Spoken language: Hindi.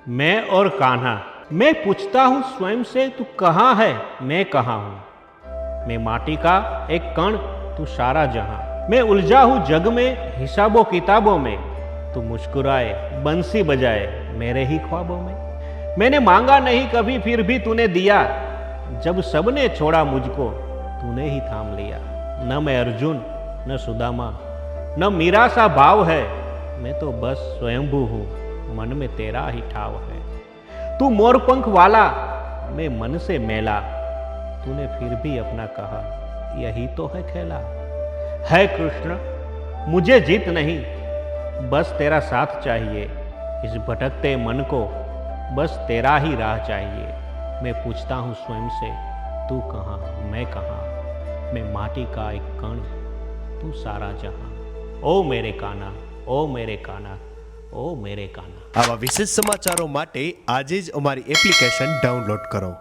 मैं और कान्हा। मैं पूछता हूँ स्वयं से, तू कहाँ है, मैं कहाँ हूँ। मैं माटी का एक कण, तू सारा जहां। मैं उलझा हूँ जग में, हिसाबों किताबों में। तू मुस्कुराए, बंसी बजाए मेरे ही ख्वाबों में। मैंने मांगा नहीं कभी, फिर भी तूने दिया। जब सबने छोड़ा मुझको, तूने ही थाम लिया। न मैं अर्जुन, न सुदामा, न मीरा सा भाव है। मैं तो बस स्वयंभू हूँ, मन में तेरा ही ठाव है। तू मोर पंख वाला, मैं मन से मैला। तूने फिर भी अपना कहा, यही तो है खेला। है कृष्ण, मुझे जीत नहीं, बस तेरा साथ चाहिए। इस भटकते मन को बस तेरा ही राह चाहिए। मैं पूछता हूँ स्वयं से, तू कहाँ, मैं कहाँ। मैं माटी का एक कण, तू सारा जहां। ओ मेरे काना, ओ मेरे काना, ओ मेरे काना। આવા વિશેષ સમાચારો માટે આજે જ અમારી એપ્લિકેશન ડાઉનલોડ કરો।